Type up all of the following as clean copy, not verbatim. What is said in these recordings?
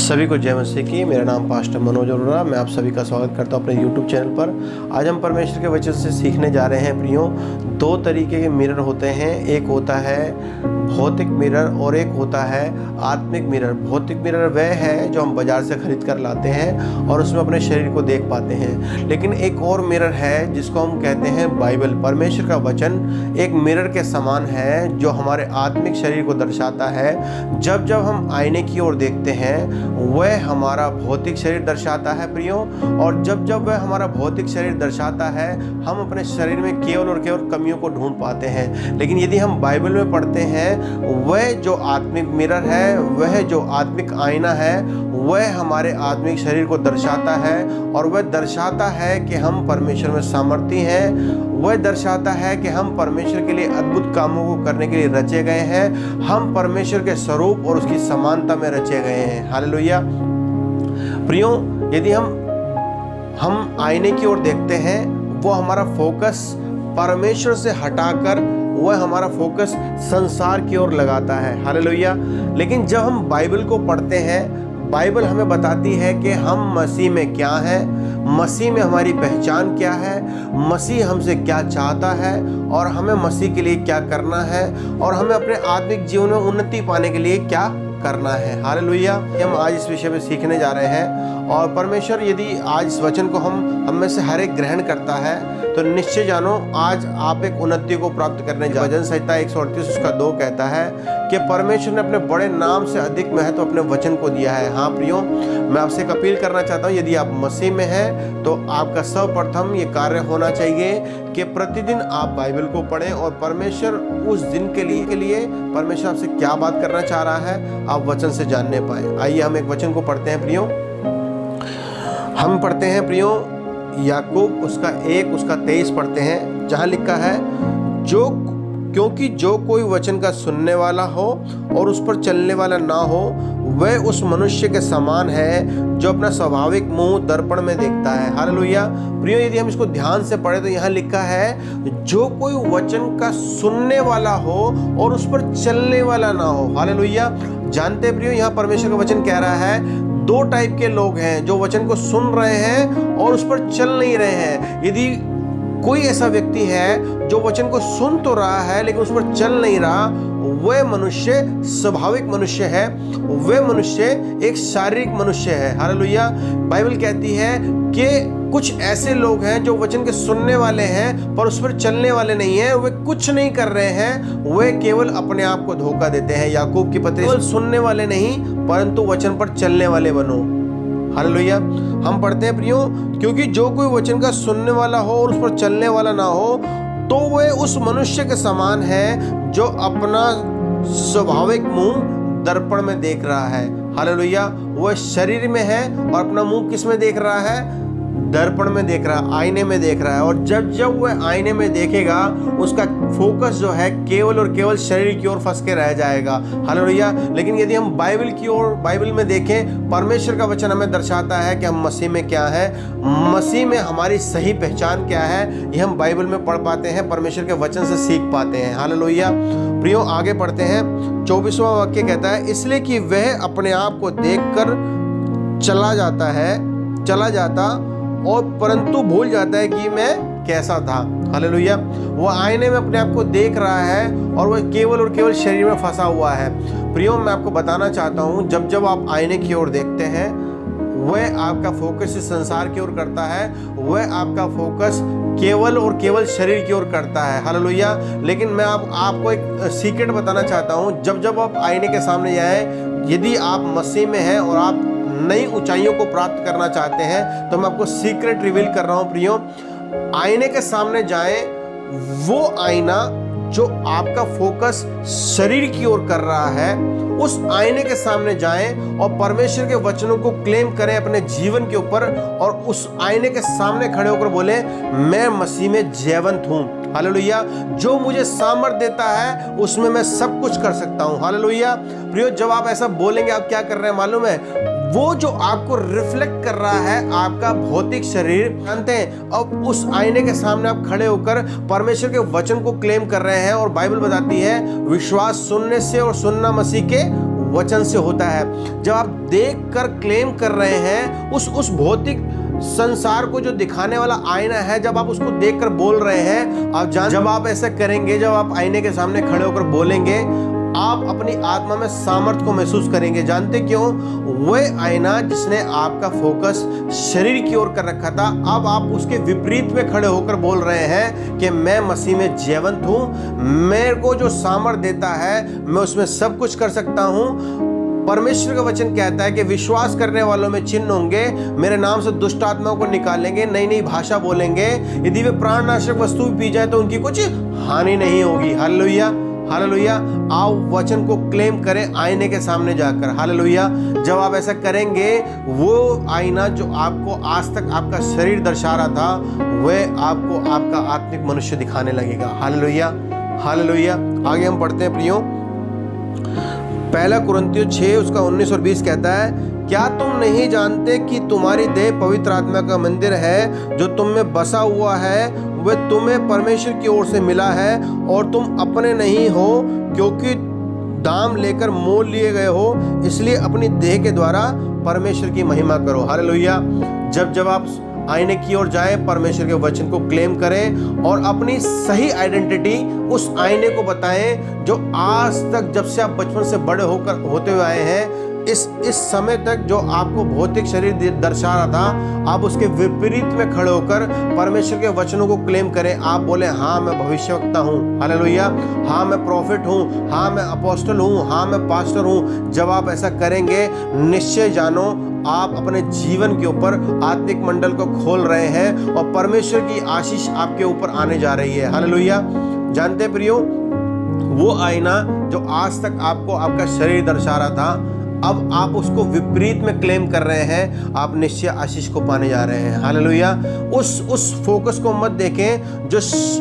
सभी को जय मसीह की। मेरा नाम पास्टर मनोज अरोड़ा, मैं आप सभी का स्वागत करता हूं अपने YouTube चैनल पर। आज हम परमेश्वर के वचन से सीखने जा रहे हैं प्रियो। दो तरीके के मिरर होते हैं, एक होता है भौतिक मिरर और एक होता है आत्मिक मिरर। भौतिक मिरर वह है जो हम बाजार से खरीद कर लाते हैं और उसमें अपने शरीर को देख पाते हैं, लेकिन एक और मिरर है जिसको हम कहते हैं बाइबल। परमेश्वर का वचन एक मिरर के समान है जो हमारे आत्मिक शरीर को दर्शाता है। जब जब हम आईने की ओर देखते हैं वह हमारा भौतिक शरीर दर्शाता है प्रियो, और जब जब वह हमारा भौतिक शरीर दर्शाता है हम अपने शरीर में केवल और केवल कमियों को ढूंढ पाते हैं। लेकिन यदि हम बाइबल में पढ़ते हैं वह जो आत्मिक मिरर है, वह जो आत्मिक आईना है, वह हमारे आत्मिक शरीर को दर्शाता है और वह दर्शाता है कि हम परमेश्वर में सामर्थी हैं। वह दर्शाता है कि हम परमेश्वर के लिए अद्भुत कामों को करने के लिए रचे गए हैं। हम परमेश्वर के स्वरूप और उसकी समानता में रचे गए हैं। हालेलुया प्रियो, यदि हम आईने की ओर देखते हैं वो हमारा फोकस परमेश्वर से हटाकर वह हमारा फोकस संसार की ओर लगाता है। हालेलुया। लेकिन जब हम बाइबल को पढ़ते हैं, बाइबल हमें बताती है कि हम मसीह में क्या हैं, मसीह में हमारी पहचान क्या है, मसीह हमसे क्या चाहता है और हमें मसीह के लिए क्या करना है और हमें अपने आत्मिक जीवन में उन्नति पाने के लिए क्या करना है। हालेलुया। हम आज इस विषय में सीखने जा रहे हैं और परमेश्वर यदि आज इस वचन को हम में से हर एक ग्रहण करता है तो निश्चय जानो आज आप एक उन्नति को प्राप्त करने जा। भजन संहिता 138 उसका 2 कहता है कि परमेश्वर ने अपने बड़े नाम से अधिक महत्व अपने वचन को दिया है। हाँ प्रियो, मैं आपसे एक अपील करना चाहता हूँ, यदि आप मसीह में हैं तो आपका सर्वप्रथम ये कार्य होना चाहिए कि प्रतिदिन आप बाइबल को पढ़ें और परमेश्वर उस दिन के लिए परमेश्वर आपसे क्या बात करना चाह रहा है आप वचन से जानने पाए। आइए हम एक वचन को पढ़ते हैं प्रियो। हम पढ़ते हैं प्रियो याकूब उसका 1 उसका 23 पढ़ते हैं, जहाँ लिखा है क्योंकि जो कोई वचन का सुनने वाला हो और उस पर चलने वाला ना हो वह उस मनुष्य के समान है जो अपना स्वाभाविक मुंह दर्पण में देखता है। हालेलुया प्रियो, यदि हम इसको ध्यान से पढ़े तो यहाँ लिखा है जो कोई वचन का सुनने वाला हो और उस पर चलने वाला ना हो। हालेलुया। जानते प्रियो, यहाँ परमेश्वर का वचन कह रहा है दो टाइप के लोग हैं जो वचन को सुन रहे हैं और उस पर चल नहीं रहे हैं। यदि कोई ऐसा व्यक्ति है जो वचन को सुन तो रहा है लेकिन उस पर चल नहीं रहा, वह मनुष्य स्वाभाविक मनुष्य है, वह मनुष्य एक शारीरिक मनुष्य है। हालेलुया। बाइबल कहती है कि कुछ ऐसे लोग हैं जो वचन के सुनने वाले हैं पर उस पर चलने वाले नहीं हैं। वे कुछ नहीं कर रहे हैं, वे केवल अपने आप को धोखा देते हैं। याकूब की पत्री, केवल सुनने वाले नहीं परंतु वचन पर चलने वाले बनो। हालेलुया। हम पढ़ते हैं प्रियो, क्योंकि जो कोई वचन का सुनने वाला हो और उस पर चलने वाला ना हो तो वह उस मनुष्य के समान है जो अपना स्वाभाविक मुंह दर्पण में देख रहा है। हालेलुया। वह शरीर में है और अपना मुंह किस में देख रहा है? दर्पण में देख रहा है, आईने में देख रहा है। और जब जब वह आईने में देखेगा उसका फोकस जो है केवल और केवल शरीर की ओर फंस के रह जाएगा। हालेलुया। लेकिन यदि हम बाइबल की ओर, बाइबल में देखें, परमेश्वर का वचन हमें दर्शाता है कि हम मसीह में क्या है, मसीह में हमारी सही पहचान क्या है, ये हम बाइबल में पढ़ पाते हैं, परमेश्वर के वचन से सीख पाते हैं। हालेलुया प्रियो, आगे पढ़ते हैं। 24वां वाक्य कहता है, इसलिए कि वह अपने आप को देखकर चला जाता और परंतु भूल जाता है कि मैं कैसा था। हालेलुया। वह आईने में अपने आप को देख रहा है और वह केवल और केवल शरीर में फंसा हुआ है। प्रियो, मैं आपको बताना चाहता हूँ, जब जब आप आईने की ओर देखते हैं वह आपका फोकस इस संसार की ओर करता है, वह आपका फोकस केवल और केवल शरीर की ओर करता है। हालेलुया। लेकिन मैं आपको एक सीक्रेट बताना चाहता हूँ, जब जब आप आईने के सामने जाएं, यदि आप मसीह में हैं और आप नई ऊंचाइयों को प्राप्त करना चाहते हैं तो मैं आपको सीक्रेट रिवील कर रहा हूं प्रियो। आईने के सामने जाएं, वो आईना जो आपका फोकस शरीर की ओर कर रहा है, उस आईने के सामने जाएं और परमेश्वर के वचनों को क्लेम करें अपने जीवन के ऊपर और उस आईने के सामने खड़े होकर बोले मैं मसीह में जयवंत हूं। हालेलुया। जो मुझे सामर्थ देता है उसमें मैं सब कुछ कर सकता हूं। हालेलुया प्रियो, जब आप ऐसा बोलेंगे आप क्या कर रहे हैं मालूम है? वो जो आपको रिफ्लेक्ट कर रहा है आपका भौतिक शरीर, जानते हैं, अब उस आईने के सामने आप खड़े होकर परमेश्वर के वचन को क्लेम कर रहे हैं और बाइबल बताती है विश्वास सुनने से और सुनना मसीह के वचन से होता है। जब आप देखकर क्लेम कर रहे हैं उस भौतिक संसार को जो दिखाने वाला आईना है, जब आप उसको देखकर बोल रहे हैं, आप जब आप ऐसा करेंगे, जब आप आईने के सामने खड़े होकर बोलेंगे, आप अपनी आत्मा में सामर्थ्य को महसूस करेंगे। जानते क्यों? वह आईना जिसने आपका फोकस शरीर की ओर कर रखा था, अब आप उसके विपरीत में खड़े होकर बोल रहे हैं कि मैं मसीह में जीवंत हूं, मेरे को जो सामर्थ्य देता है मैं उसमें सब कुछ कर सकता हूं। परमेश्वर का वचन कहता है कि विश्वास करने वालों में चिन्ह होंगे, मेरे नाम से दुष्ट आत्माओं को निकालेंगे, नई नई भाषा बोलेंगे, यदि वे प्राणनाशक वस्तु भी पी जाए तो उनकी कुछ हानि नहीं होगी। Hallelujah, hallelujah. आओ वचन को क्लेम करें आईने के सामने जाकर। हालेलुया। जब आप ऐसा करेंगे, वो आईना जो आपको आज तक आपका शरीर दर्शा रहा था, वह आपको आपका आत्मिक मनुष्य दिखाने लगेगा। Hallelujah, hallelujah. आगे हम पढ़ते हैं प्रियो, पहला कुरिन्थियों 6 उसका 19 और 20 कहता है, क्या तुम नहीं जानते कि तुम्हारी देह पवित्र आत्मा का मंदिर है जो तुम में बसा हुआ है, वह तुम्हें परमेश्वर की ओर से मिला है और तुम अपने नहीं हो, क्योंकि दाम लेकर मोल लिए गए हो, इसलिए अपनी देह के द्वारा परमेश्वर की महिमा करो। हालेलुया। जब आप आईने की ओर जाए, परमेश्वर के वचन को क्लेम करें और अपनी सही आइडेंटिटी उस आईने को बताएं जो आज तक, जब से आप बचपन से बड़े होते हुए आए हैं, इस समय तक जो आपको भौतिक शरीर दर्शा रहा था, आप उसके विपरीत में खड़े होकर परमेश्वर के वचनों को क्लेम करें। आप बोले, हाँ मैं भविष्यवक्ता हूँ, हालेलुया, हाँ मैं प्रॉफिट हूँ, हाँ मैं अपोस्टल हूँ, हाँ मैं पास्टर हूँ। जब आप ऐसा करेंगे, निश्चय जानो आप अपने जीवन के ऊपर आत्मिक मंडल को खोल रहे हैं और परमेश्वर की आशीष आपके ऊपर आने जा रही है। हालेलुया। जानते प्रियो, वो आईना जो आज तक आपको आपका शरीर दर्शा रहा था, अब आप उसको विपरीत में क्लेम कर रहे हैं, आप निश्चय आशीष को पाने जा रहे हैं। हालेलुया। उस फोकस को मत देखें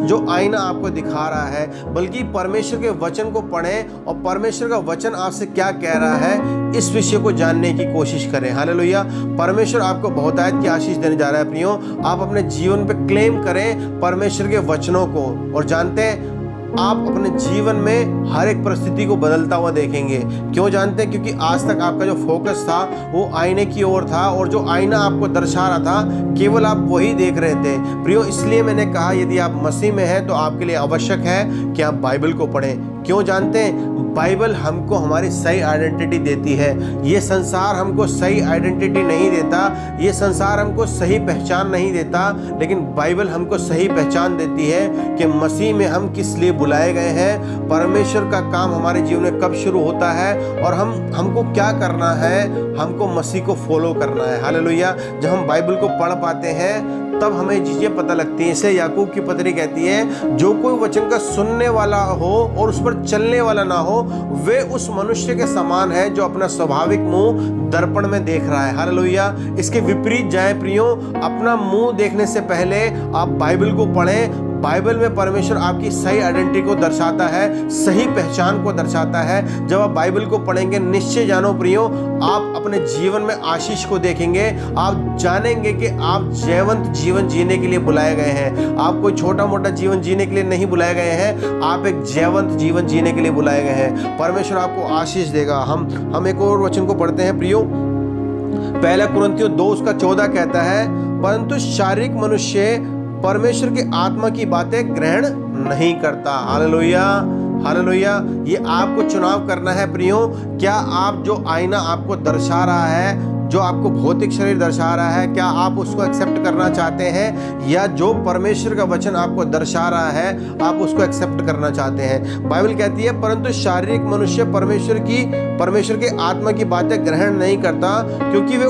जो आईना आपको दिखा रहा है, बल्कि परमेश्वर के वचन को पढ़ें और परमेश्वर का वचन आपसे क्या कह रहा है, इस विषय को जानने की कोशिश करें। हालेलुया। परमेश्वर आपको बहुतायत की आशीष देने जा रहा है प्रियो। आप अपने जीवन पे क्लेम करें परमेश्वर के वचनों को, और जानते हैं आप अपने जीवन में हर एक परिस्थिति को बदलता हुआ देखेंगे। क्यों जानते हैं? क्योंकि आज तक आपका जो फोकस था वो आईने की ओर था, और जो आईना आपको दर्शा रहा था केवल आप वही देख रहे थे प्रियो। इसलिए मैंने कहा, यदि आप मसीह में हैं तो आपके लिए आवश्यक है कि आप बाइबल को पढ़ें। क्यों जानते हैं? बाइबल हमको हमारी सही आइडेंटिटी देती है। ये संसार हमको सही आइडेंटिटी नहीं देता, ये संसार हमको सही पहचान नहीं देता, लेकिन बाइबल हमको सही पहचान देती है कि मसीह में हम किस लिए बुलाए गए हैं, परमेश्वर का काम हमारे जीवन में कब शुरू होता है और हमको क्या करना है, हमको मसीह को फॉलो करना है। हालेलुया। जब हम बाइबल को पढ़ पाते हैं तब हमें चीज़ें पता लगती हैं। इसे याकूब की पत्री कहती है, जो कोई वचन का सुनने वाला हो और उस पर चलने वाला ना हो, वे उस मनुष्य के समान है जो अपना स्वाभाविक मुंह दर्पण में देख रहा है। हालेलुया। इसके विपरीत जाए प्रियो, अपना मुंह देखने से पहले आप बाइबल को पढ़ें। बाइबल में परमेश्वर आपकी सही आइडेंटिटी को दर्शाता है, सही पहचान को दर्शाता है। जब आप बाइबल को पढ़ेंगे, निश्चय जानो प्रियो, आप अपने जीवन में आशीष को देखेंगे। आप जानेंगे कि आप जीवंत जीवन जीने के लिए बुलाए गए हैं। आप कोई छोटा मोटा जीवन जीने के लिए नहीं बुलाए गए हैं, आप एक जीवंत जीवन जीने के लिए बुलाए गए हैं। परमेश्वर आपको आशीष देगा। हम एक और वचन को पढ़ते हैं प्रियो, पहला कुरिन्थियों 2 उसका 14 कहता है, परंतु शारीरिक मनुष्य परमेश्वर की आत्मा की बातें ग्रहण नहीं करता। Hallelujah, hallelujah. ये आपको चुनाव करना है प्रियो। क्या आप जो आईना आपको दर्शा रहा है, जो आपको भौतिक शरीर दर्शा रहा है, क्या आप उसको एक्सेप्ट करना चाहते हैं, या जो परमेश्वर का वचन आपको दर्शा रहा है आप उसको एक्सेप्ट करना चाहते हैं? बाइबल कहती है, परंतु शारीरिक मनुष्य परमेश्वर के आत्मा की बातें ग्रहण नहीं करता, क्योंकि वे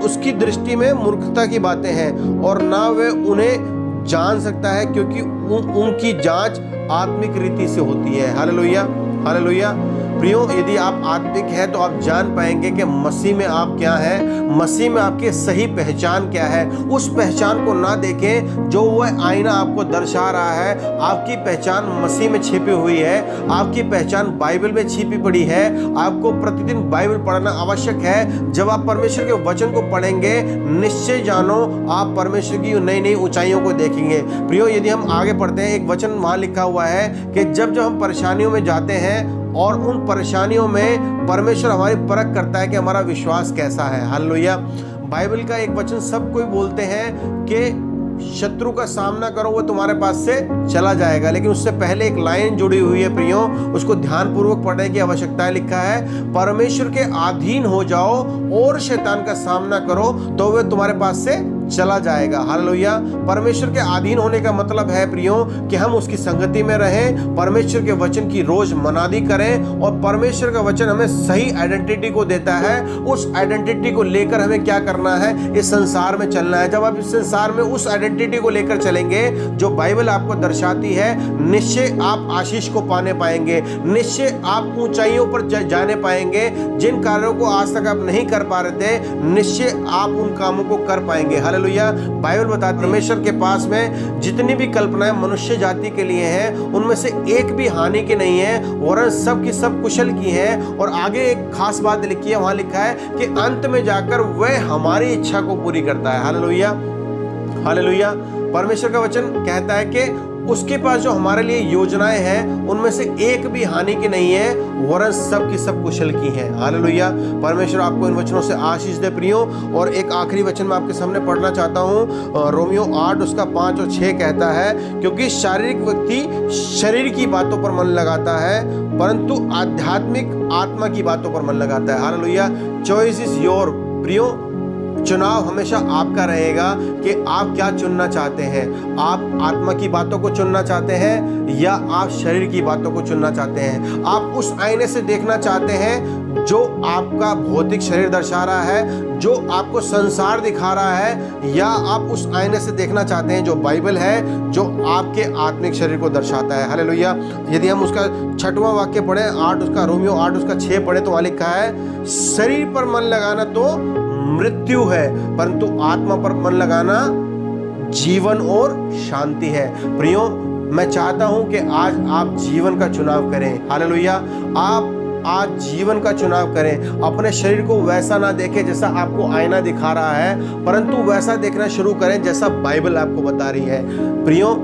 उसकी दृष्टि में मूर्खता की बातें हैं और ना वे उन्हें जान सकता है, क्योंकि उनकी जांच आत्मिक रीति से होती है। Hallelujah, hallelujah. प्रियो, यदि आप आत्मिक हैं तो आप जान पाएंगे कि मसीह में आप क्या हैं, मसीह में आपकी सही पहचान क्या है। उस पहचान को ना देखें जो वह आईना आपको दर्शा रहा है। आपकी पहचान मसीह में छिपी हुई है, आपकी पहचान बाइबल में छिपी पड़ी है। आपको प्रतिदिन बाइबल पढ़ना आवश्यक है। जब आप परमेश्वर के वचन को पढ़ेंगे, निश्चय जानो आप परमेश्वर की नई नई ऊंचाइयों को देखेंगे। प्रियो, यदि हम आगे पढ़ते हैं, एक वचन वहाँ लिखा हुआ है कि जब हम परेशानियों में जाते हैं और उन परेशानियों में परमेश्वर हमारी परख करता है कि हमारा विश्वास कैसा है। हालेलुया। बाइबल का एक वचन सब कोई बोलते हैं कि शत्रु का सामना करो वो तुम्हारे पास से चला जाएगा, लेकिन उससे पहले एक लाइन जुड़ी हुई है प्रियो, उसको ध्यानपूर्वक पढ़ने की आवश्यकता है। लिखा है परमेश्वर के अधीन हो जाओ और शैतान का सामना करो तो वह तुम्हारे पास से चला जाएगा। हालेलुया। परमेश्वर के अधीन होने का मतलब है प्रियो कि हम उसकी संगति में रहें, परमेश्वर के वचन की रोज मनादी करें और परमेश्वर का वचन हमें सही आइडेंटिटी को देता है। उस आइडेंटिटी को लेकर हमें क्या करना है, इस संसार में चलना है। जब आप इस संसार में उस आइडेंटिटी को लेकर चलेंगे जो बाइबल आपको दर्शाती है, निश्चय आप आशीष को पाने पाएंगे, निश्चय आप ऊंचाइयों पर जाने पाएंगे। जिन कार्यों को आज तक आप नहीं कर पा रहे थे, निश्चय आप उन कामों को कर पाएंगे। हालेलुया। बाइबल बताती है परमेश्वर के पास में जितनी भी कल्पनाएं मनुष्य जाति के लिए हैं, उनमें से एक भी हानि की नहीं है, वरन सब की सब कुशल की है। और आगे एक खास बात लिखी है, वहां लिखा है कि अंत में जाकर वह हमारी इच्छा को पूरी करता है। हालेलुया। हालेलुया। परमेश्वर का वचन कहता है कि उसके पास जो हमारे लिए योजनाएं हैं उनमें से एक भी हानि की नहीं है, वरन सब की सब कुशल की है। हालेलुया। परमेश्वर आपको इन वचनों से आशीष दे प्रियो। और एक आखिरी वचन मैं आपके सामने पढ़ना चाहता हूँ। रोमियो 8 उसका 5 और 6 कहता है, क्योंकि शारीरिक व्यक्ति शरीर की बातों पर मन लगाता है, परंतु आध्यात्मिक आत्मा की बातों पर मन लगाता है। हालेलुया। चॉइस इज योर प्रियो। चुनाव हमेशा आपका रहेगा कि आप क्या चुनना चाहते हैं। आप आत्मा की बातों को चुनना चाहते हैं या आप शरीर की बातों को चुनना चाहते हैं। आप उस आईने से देखना चाहते हैं जो आपका भौतिक शरीर दर्शा रहा है, जो आपको संसार दिखा रहा है, या आप उस आईने से देखना चाहते हैं जो बाइबल है, जो आपके आत्मिक शरीर को दर्शाता है। हालेलुया। यदि हम उसका 6वां वाक्य पढ़े, 8 उसका रोमियो 8 उसका 6 पढ़े तो वहां लिखा है, शरीर पर मन लगाना तो मृत्यु है, परंतु आत्मा पर मन लगाना जीवन और शांति है। प्रियो, मैं चाहता हूं कि आज आप जीवन का चुनाव करें। हालेलुया। आप आज जीवन का चुनाव करें। अपने शरीर को वैसा ना देखें जैसा आपको आईना दिखा रहा है, परंतु वैसा देखना शुरू करें जैसा बाइबल आपको बता रही है। प्रियो,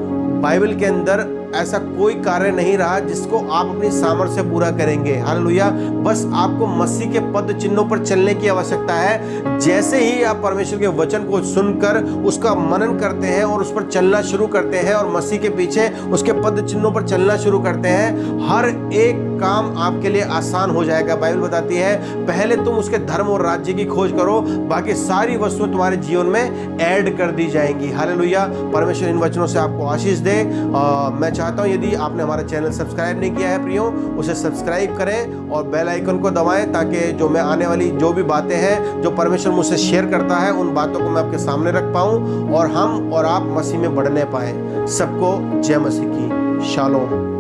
बाइबल के अंदर ऐसा कोई कार्य नहीं रहा जिसको आप अपनी सामर्थ्य से पूरा करेंगे। हालेलुया। बस आपको मसीह के पद चिन्हों पर चलने की आवश्यकता है। जैसे ही आप परमेश्वर के वचन को सुनकर उसका मनन करते हैं और उस पर चलना शुरू करते हैं और मसीह के पीछे उसके पद चिन्हों पर चलना शुरू करते हैं, हर एक काम आपके लिए आसान हो जाएगा। बाइबल बताती है, पहले तुम उसके धर्म और राज्य की खोज करो, बाकी सारी वस्तुएं तुम्हारे जीवन में ऐड कर दी जाएंगी। हालेलुया। परमेश्वर इन वचनों से आपको आशीष दे। मैं चाहता हूं यदि आपने हमारा चैनल सब्सक्राइब नहीं किया है प्रियो, उसे सब्सक्राइब करें और बेल आइकन को दबाएं, ताकि जो मैं आने वाली जो भी बातें हैं जो परमेश्वर मुझसे शेयर करता है, उन बातों को मैं आपके सामने रख पाऊं और हम और आप मसीह में बढ़ने पाए। सबको जय मसीह की। शालोम।